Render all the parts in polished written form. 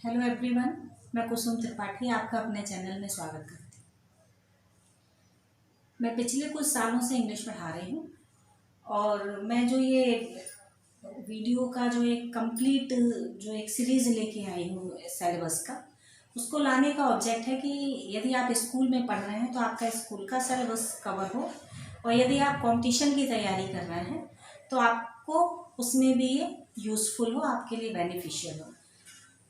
Hello everyone, मैं कुसुम त्रिपाठी आपका अपने चैनल में स्वागत करती हूँ। मैं पिछले कुछ सालों से इंग्लिश पढ़ा रही हूँ और मैं जो ये वीडियो का जो एक कंप्लीट जो एक सीरीज़ लेके आई हूँ सिलेबस का, उसको लाने का ऑब्जेक्ट है कि यदि आप स्कूल में पढ़ रहे हैं तो आपका स्कूल का सिलेबस कवर हो, और यदि आप कंपटीशन की तैयारी कर रहे हैं तो आपको उसमें भी ये यूज़फुल हो, आपके लिए बेनिफिशियल हो।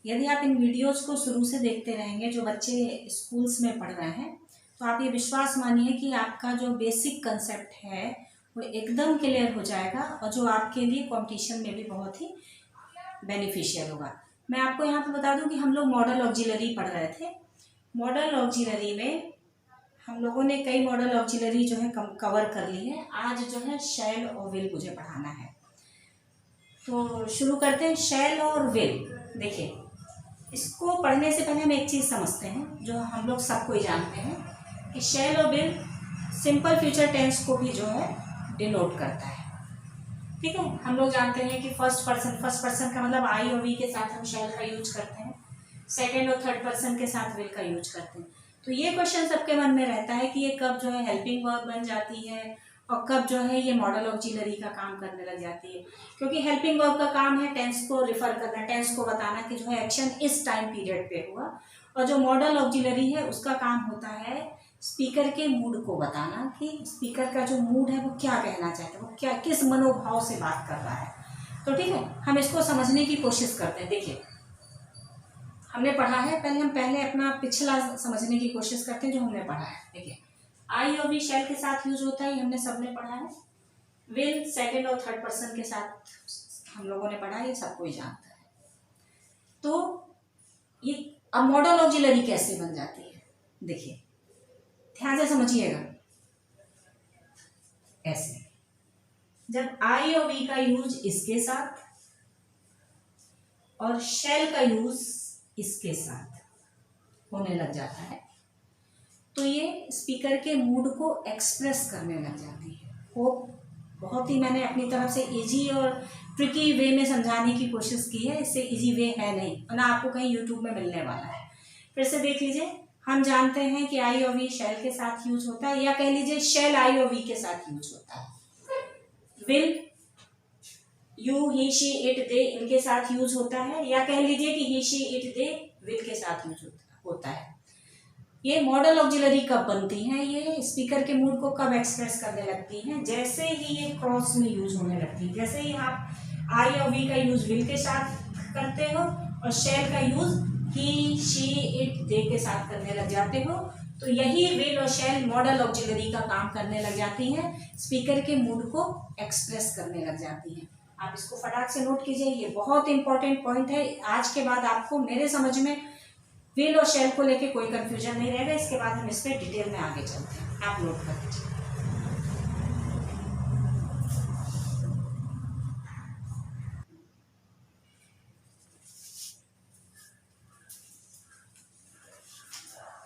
यदि आप इन वीडियोज़ को शुरू से देखते रहेंगे, जो बच्चे स्कूल्स में पढ़ रहे हैं, तो आप ये विश्वास मानिए कि आपका जो बेसिक कंसेप्ट है वो एकदम क्लियर हो जाएगा और जो आपके लिए कंपटीशन में भी बहुत ही बेनिफिशियल होगा। मैं आपको यहाँ पे बता दूँ कि हम लोग मॉडल ऑक्सिलरी पढ़ रहे थे। मॉडल ऑक्सिलरी में हम लोगों ने कई मॉडल ऑक्सिलरी जो है कवर कर ली है। आज जो है शैल और विल मुझे पढ़ाना है, तो शुरू करते हैं। शैल और विल, देखिए, इसको पढ़ने से पहले हम एक चीज़ समझते हैं जो हम लोग सबको ही जानते हैं कि शैल और विल सिंपल फ्यूचर टेंस को भी जो है डिनोट करता है। ठीक है, हम लोग जानते हैं कि फर्स्ट पर्सन का मतलब आई और वी के साथ हम शैल का यूज करते हैं, सेकेंड और थर्ड पर्सन के साथ विल का यूज करते हैं। तो ये क्वेश्चन सबके मन में रहता है कि ये कब जो है हेल्पिंग वर्ब बन जाती है और कब जो है ये मॉडल ऑक्सिलरी का काम करने लग जाती है। क्योंकि हेल्पिंग वर्ब का काम है टेंस को रिफर करना, टेंस को बताना कि जो है एक्शन इस टाइम पीरियड पे हुआ, और जो मॉडल ऑक्सिलरी है उसका काम होता है स्पीकर के मूड को बताना कि स्पीकर का जो मूड है वो क्या कहना चाहता है, वो क्या किस मनोभाव से बात कर रहा है। तो ठीक है, हम इसको समझने की कोशिश करते हैं। देखिए, हमने पढ़ा है, पहले अपना पिछला समझने की कोशिश करते हैं जो हमने पढ़ा है। देखिए, आई और वी शैल के साथ यूज होता है, हमने सबने पढ़ा है। विल सेकंड और थर्ड पर्सन के साथ हम लोगों ने पढ़ा है, ये सबको ही जानता है। तो ये अब मॉडल ऑक्सिलरी कैसे बन जाती है, देखिए ध्यान से समझिएगा। ऐसे जब आई और वी का यूज इसके साथ और शैल का यूज इसके साथ होने लग जाता है, तो ये स्पीकर के मूड को एक्सप्रेस करने लग जाती है। वो बहुत ही मैंने अपनी तरफ से इजी और ट्रिकी वे में समझाने की कोशिश की है, इससे इजी वे है नहीं, ना आपको कहीं यूट्यूब में मिलने वाला है। फिर से देख लीजिए, हम जानते हैं कि आई और वी शैल के साथ यूज होता है, या कह लीजिए शैल आई और वी के साथ यूज होता है। Will you he she it they इनके साथ यूज होता है, या कह लीजिए कि ही शी इट दे विल के साथ यूज होता है। ये मॉडल ऑक्सिलरी कब बनती हैं, ये स्पीकर के मूड को कब एक्सप्रेस करने लगती हैं, जैसे ही ये क्रॉस में यूज होने लगती है। जैसे ही आप आई और वी का यूज विल के साथ करते हो और शैल का use he she it they के साथ करने लग जाते हो, तो यही विल और शैल मॉडल ऑक्सिलरी का काम करने लग जाती हैं, स्पीकर के मूड को एक्सप्रेस करने लग जाती हैं। आप इसको फटाक से नोट कीजिए, ये बहुत इंपॉर्टेंट पॉइंट है। आज के बाद आपको मेरे समझ में विल और शैल को लेके कोई कंफ्यूजन नहीं रहेगा। इसके बाद हम इस पर डिटेल में आगे चलते हैं, आप नोट कर लीजिए।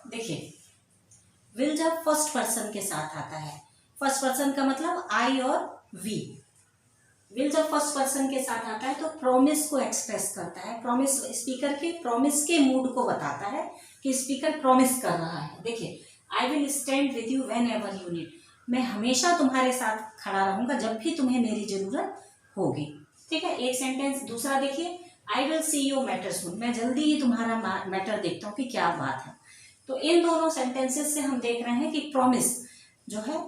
देखिए, विल जब फर्स्ट पर्सन के साथ आता है, फर्स्ट पर्सन का मतलब आई और वी, विल जब फर्स्ट पर्सन के साथ आता है तो प्रॉमिस को एक्सप्रेस करता है। प्रॉमिस, स्पीकर के प्रॉमिस के मूड को बताता है कि स्पीकर प्रॉमिस कर रहा है। देखिए, I will stand with you when ever you need, मैं हमेशा तुम्हारे साथ खड़ा रहूंगा जब भी तुम्हें मेरी जरूरत होगी। ठीक है, एक सेंटेंस। दूसरा देखिए, I will see your matter soon, मैं जल्दी ही तुम्हारा मैटर देखता हूँ कि क्या बात है। तो इन दोनों सेंटेंसेस से हम देख रहे हैं कि प्रॉमिस जो है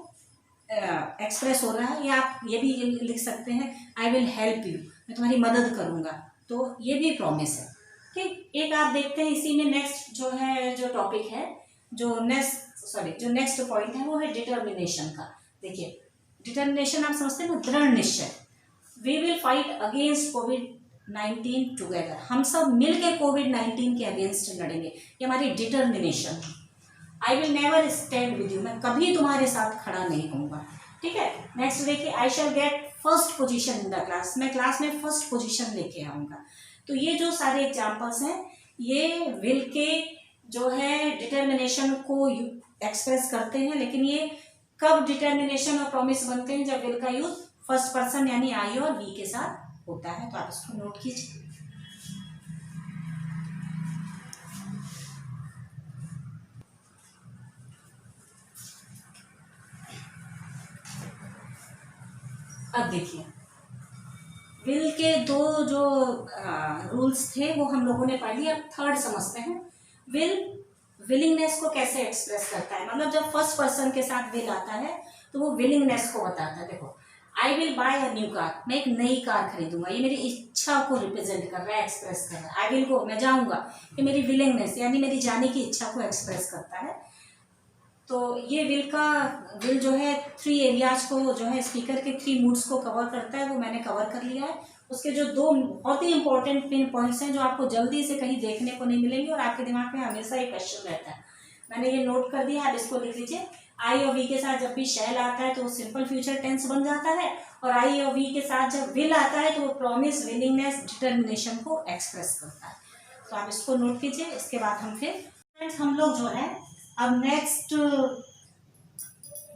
एक्सप्रेस हो रहा है। या आप ये भी लिख सकते हैं, आई विल हेल्प यू, मैं तुम्हारी मदद करूंगा, तो ये भी प्रॉमिस है। ठीक, एक आप देखते हैं इसी में नेक्स्ट जो है, जो टॉपिक है, जो नेक्स्ट पॉइंट है वो है डिटर्मिनेशन का। देखिए, डिटर्मिनेशन आप समझते हैं ना, दृढ़ निश्चय। वी विल फाइट अगेंस्ट कोविड-19 टुगेदर, हम सब मिलकर कोविड-19 के अगेंस्ट लड़ेंगे, ये हमारी डिटर्मिनेशन है। I will never stand with you, मैं कभी तुम्हारे साथ खड़ा नहीं होऊंगा। ठीक है, नेक्स्ट देखिए, I shall get first position in the class, मैं क्लास में फर्स्ट पोजीशन लेके आऊंगा। तो ये जो सारे एग्जाम्पल्स हैं, ये विल के जो है डिटर्मिनेशन को एक्सप्रेस करते हैं। लेकिन ये कब डिटर्मिनेशन और प्रॉमिस बनते हैं, जब विल का यूज फर्स्ट पर्सन यानी आई और वी के साथ होता है। तो आप इसको नोट कीजिए। अब देखिए, विल के दो जो रूल्स थे वो हम लोगों ने पढ़ लिया। अब थर्ड समझते हैं। विलिंगनेस को कैसे एक्सप्रेस करता है, मतलब जब फर्स्ट पर्सन के साथ विल आता है तो वो विलिंगनेस को बताता है। देखो, I will buy a new car, मैं एक नई कार खरीदूंगा, ये मेरी इच्छा को रिप्रेजेंट कर रहा है, एक्सप्रेस कर रहा है। आई विल गो, मैं जाऊंगा, ये मेरी विलिंगनेस यानी मेरी जाने की इच्छा को एक्सप्रेस करता है। तो ये विल जो है 3 एरियाज को, जो है स्पीकर के 3 मूड्स को कवर करता है, वो मैंने कवर कर लिया है। उसके जो 2 बहुत ही इंपॉर्टेंट पिन पॉइंट्स हैं जो आपको जल्दी से कहीं देखने को नहीं मिलेंगे और आपके दिमाग में हमेशा ये क्वेश्चन रहता है, मैंने ये नोट कर दिया, आप इसको लिख लीजिए। आई और वी के साथ जब भी शैल आता है तो वो सिंपल फ्यूचर टेंस बन जाता है, और आई और वी के साथ जब विल आता है तो वो प्रॉमिस, विलिंगनेस, डिटर्मिनेशन को एक्सप्रेस करता है। तो आप इसको नोट कीजिए। इसके बाद हम फिर फ्रेंड्स हम लोग जो है अब नेक्स्ट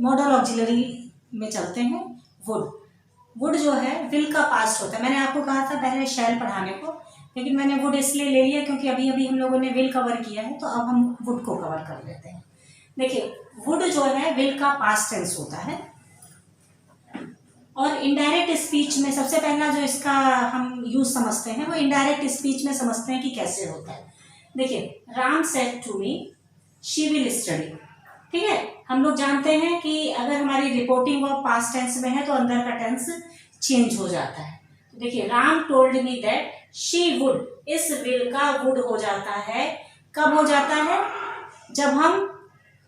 मॉडल ऑक्सिलरी में चलते हैं। वुड जो है विल का पास्ट होता है। मैंने आपको कहा था पहले शैल पढ़ाने को, लेकिन मैंने वुड इसलिए ले लिया क्योंकि अभी अभी हम लोगों ने विल कवर किया है, तो अब हम वुड को कवर कर लेते हैं। देखिए, वुड जो है विल का पास्ट टेंस होता है, और इनडायरेक्ट स्पीच में सबसे पहला जो इसका हम यूज समझते हैं वो इनडायरेक्ट स्पीच में समझते हैं कि कैसे होता है। देखिए, Ram said to me she will study. ठीक है, हम लोग जानते हैं कि अगर हमारी रिपोर्टिंग वर्ब पास्ट टेंस में है तो अंदर का टेंस चेंज हो जाता है। तो देखिए, Ram told me that she would, इस विल का वुड हो जाता है, कब हो जाता है, जब हम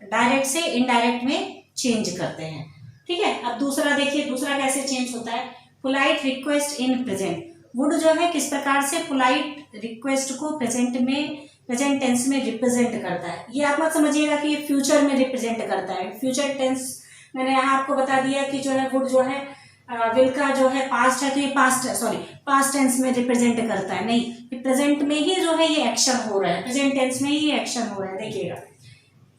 डायरेक्ट से इनडायरेक्ट में चेंज करते हैं। ठीक है, अब दूसरा देखिए, दूसरा कैसे चेंज होता है। Polite request in present, would जो है किस प्रकार से पोलाइट रिक्वेस्ट को प्रेजेंट टेंस में रिप्रेजेंट करता है। ये आप मत समझिएगा कि ये फ्यूचर में रिप्रेजेंट करता है। फ्यूचर टेंस मैंने यहाँ आपको बता दिया कि जो है वुड जो है विल का जो है पास्ट है तो ये पास्ट टेंस में रिप्रेजेंट करता है, नहीं, प्रेजेंट में ही जो है ये एक्शन हो रहा है, प्रेजेंट टेंस में ही ये एक्शन हो रहा है। देखिएगा,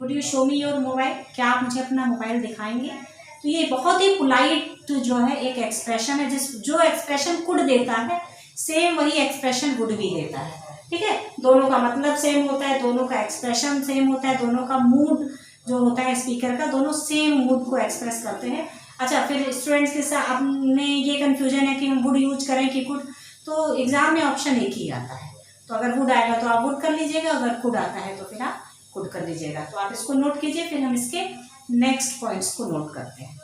would you show me your mobile, क्या आप मुझे अपना मोबाइल दिखाएंगे। तो ये बहुत ही पोलाइट जो है एक एक्सप्रेशन है, जो एक्सप्रेशन कुड देता है सेम वही एक्सप्रेशन वुड भी देता है। ठीक है, दोनों का मतलब सेम होता है, दोनों का एक्सप्रेशन सेम होता है, दोनों का मूड जो होता है स्पीकर का, दोनों सेम मूड को एक्सप्रेस करते हैं। अच्छा, फिर स्टूडेंट्स के साथ अपने ये कन्फ्यूजन है कि हम वुड यूज करें कि कुड, तो एग्जाम में ऑप्शन एक ही आता है। तो अगर वुड आएगा तो आप वुड कर लीजिएगा, अगर कुड आता है तो फिर आप कुड कर लीजिएगा। तो आप इसको नोट कीजिए, फिर हम इसके नेक्स्ट पॉइंट्स को नोट करते हैं।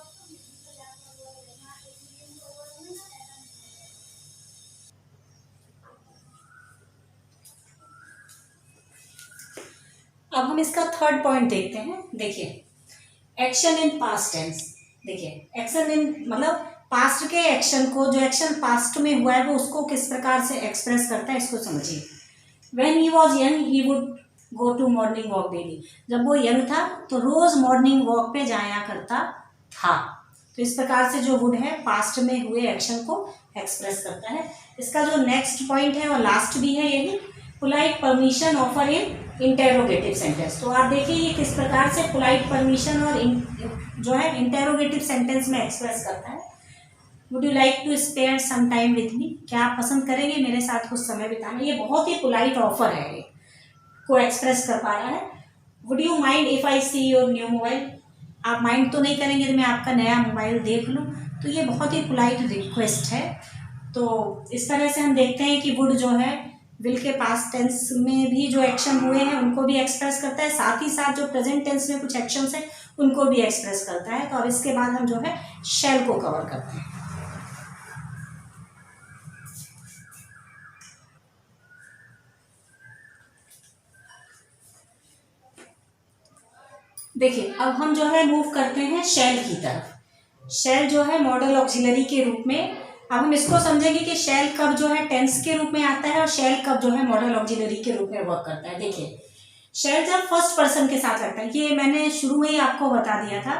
अब हम इसका थर्ड पॉइंट देखते हैं। देखिए, एक्शन इन पास्ट टेंस। देखिए, एक्शन इन मतलब पास्ट के एक्शन को, जो एक्शन पास्ट में हुआ है वो उसको किस प्रकार से एक्सप्रेस करता है, इसको समझिए। When he was young he would go to morning walk daily, जब वो यंग था तो रोज मॉर्निंग वॉक पे जाया करता था। तो इस प्रकार से जो वुड है पास्ट में हुए एक्शन को एक्सप्रेस करता है। इसका जो नेक्स्ट पॉइंट है और लास्ट भी है यही, polite permission offer in interrogative sentence. तो आप देखिए ये किस प्रकार से पोलाइट परमिशन और जो है इंटेरोगेटिव सेंटेंस में एक्सप्रेस करता है। Would you like to spare some time with me, क्या आप पसंद करेंगे मेरे साथ कुछ समय बिताना। ये बहुत ही पोलाइट ऑफर है, ये को एक्सप्रेस कर पा रहा है। Would you mind if I see your new mobile, आप माइंड तो नहीं करेंगे तो मैं आपका नया मोबाइल देख लूँ। तो ये बहुत ही पोलाइट रिक्वेस्ट है। तो इस तरह से हम देखते हैं कि वुड जो है विल के पास्ट टेंस में भी जो एक्शन हुए हैं उनको भी एक्सप्रेस करता है, साथ ही साथ जो प्रेजेंट टेंस में कुछ एक्शंस हैं उनको भी एक्सप्रेस करता है। तो अब इसके बाद हम जो है शैल को कवर करते हैं। देखिए, अब हम जो है मूव करते हैं शैल की तरफ। शैल जो है मॉडल ऑक्सिलरी के रूप में, अब हम इसको समझेंगे कि शैल कब जो है टेंस के रूप में आता है और शैल कब जो है मॉडल ऑक्सिलरी के रूप में वर्क करता है। देखिए, शैल जब फर्स्ट पर्सन के साथ लगता है, ये मैंने शुरू में ही आपको बता दिया था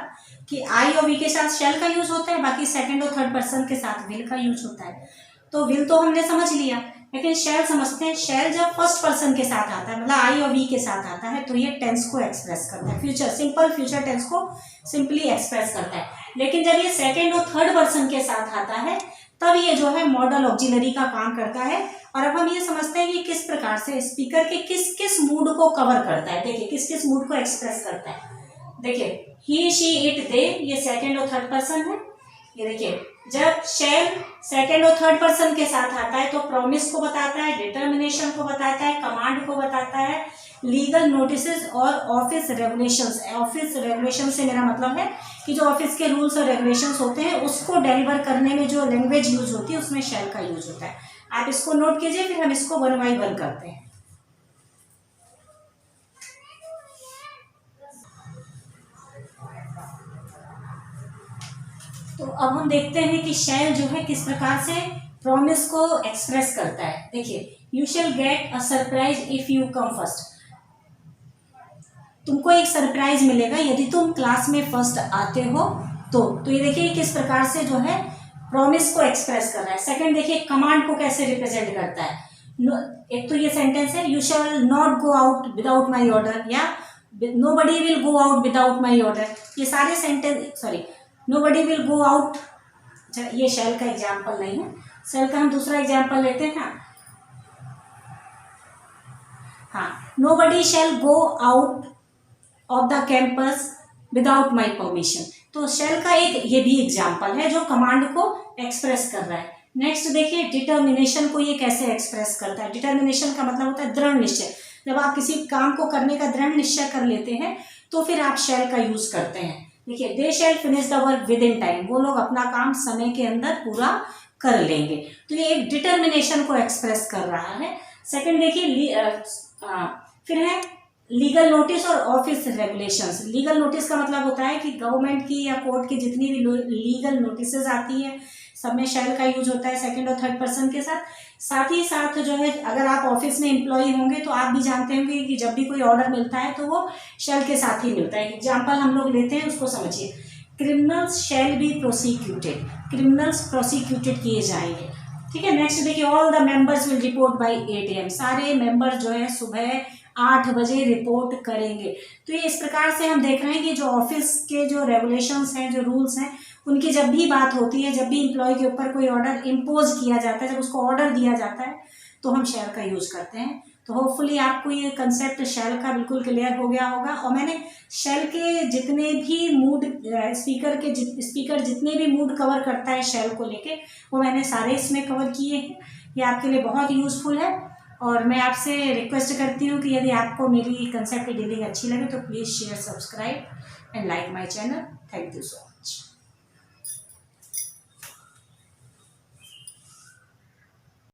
कि आई और वी के साथ शैल का यूज होता है, बाकी सेकंड और थर्ड पर्सन के साथ विल का यूज होता है। तो विल तो हमने समझ लिया, लेकिन शैल समझते हैं। शैल जब फर्स्ट पर्सन के साथ आता है, मतलब आई और वी के साथ आता है, तो ये टेंस को एक्सप्रेस करता है, फ्यूचर सिंपल फ्यूचर टेंस को सिंपली एक्सप्रेस करता है। लेकिन जब ये सेकंड और थर्ड पर्सन के साथ आता है तब ये जो है मॉडल ऑक्सिलरी का काम करता है। और अब हम ये समझते हैं कि किस प्रकार से स्पीकर के किस किस मूड को कवर करता है। देखिए, किस किस मूड को एक्सप्रेस करता है। देखिए, ही शी इट दे, ये सेकंड और थर्ड पर्सन है। ये देखिए, जब शेल सेकंड और थर्ड पर्सन के साथ आता है तो प्रॉमिस को बताता है, डिटर्मिनेशन को बताता है, कमांड को बताता है, लीगल नोटिसेस और ऑफिस रेगुलेशंस। ऑफिस रेगुलेशन से मेरा मतलब है कि जो ऑफिस के रूल्स और रेगुलेशंस होते हैं उसको डिलीवर करने में जो लैंग्वेज यूज होती है उसमें शेल का यूज होता है। आप इसको नोट कीजिए, फिर हम इसको 1 बाय 1 करते हैं। तो अब हम देखते हैं कि शेल जो है किस प्रकार से प्रॉमिस को एक्सप्रेस करता है। देखिए, you shall get a surprise if you come first. तुमको एक सरप्राइज मिलेगा यदि तुम क्लास में फर्स्ट आते हो तो ये देखिए किस प्रकार से जो है प्रॉमिस को एक्सप्रेस कर रहा है। सेकंड देखिए, कमांड को कैसे रिप्रेजेंट करता है। एक तो ये सेंटेंस है, you shall not go out without my order, या nobody will go out without my order. ये सारे sentence, sorry, nobody will go out, ये शेल का एग्जाम्पल नहीं है। शेल का हम दूसरा एग्जाम्पल लेते हैं। हाँ, nobody shall go out of the campus without my permission. तो शेल का एक ये भी एग्जाम्पल है जो कमांड को एक्सप्रेस कर रहा है। नेक्स्ट देखिए, डिटर्मिनेशन को ये कैसे एक्सप्रेस करता है। डिटर्मिनेशन का मतलब होता है दृढ़ निश्चय। जब आप किसी काम को करने का दृढ़ निश्चय कर लेते हैं तो फिर आप शेल का यूज करते हैं। देखिए, they shall finish the work within time, वो लोग अपना काम समय के अंदर पूरा कर लेंगे। तो ये एक डिटर्मिनेशन को एक्सप्रेस कर रहा है। सेकंड देखिए, फिर है लीगल नोटिस और ऑफिस रेगुलेशंस। लीगल नोटिस का मतलब होता है कि गवर्नमेंट की या कोर्ट की जितनी भी लीगल नोटिसेज आती है सब में शेल का यूज होता है सेकंड और थर्ड पर्सन के साथ। साथ ही साथ जो है, अगर आप ऑफिस में एम्प्लॉय होंगे तो आप भी जानते होंगे कि जब भी कोई ऑर्डर मिलता है तो वो शेल के साथ ही मिलता है। एग्जाम्पल हम लोग लेते हैं, उसको समझिए। Criminals shall be prosecuted, criminals prosecuted किए जाएंगे। ठीक है। नेक्स्ट देखिए, all the members will report by 8 AM, सारे मेंबर जो है सुबह 8 बजे रिपोर्ट करेंगे। तो ये इस प्रकार से हम देख रहे हैं कि जो ऑफिस के जो रेगुलेशंस हैं, जो रूल्स हैं, उनकी जब भी बात होती है, जब भी एम्प्लॉय के ऊपर कोई ऑर्डर इम्पोज किया जाता है, जब उसको ऑर्डर दिया जाता है तो हम शेल का यूज करते हैं। तो होपफुली आपको ये कंसेप्ट शेल का बिल्कुल क्लियर हो गया होगा। और मैंने शेल के जितने भी मूड, स्पीकर जितने भी मूड कवर करता है शेल को लेके, वो मैंने सारे इसमें कवर किए हैं। ये आपके लिए बहुत यूजफुल है। और मैं आपसे रिक्वेस्ट करती हूँ कि यदि आपको मेरी कंसेप्ट की डीलिंग अच्छी लगे तो please share, subscribe and like my channel. Thank you so much.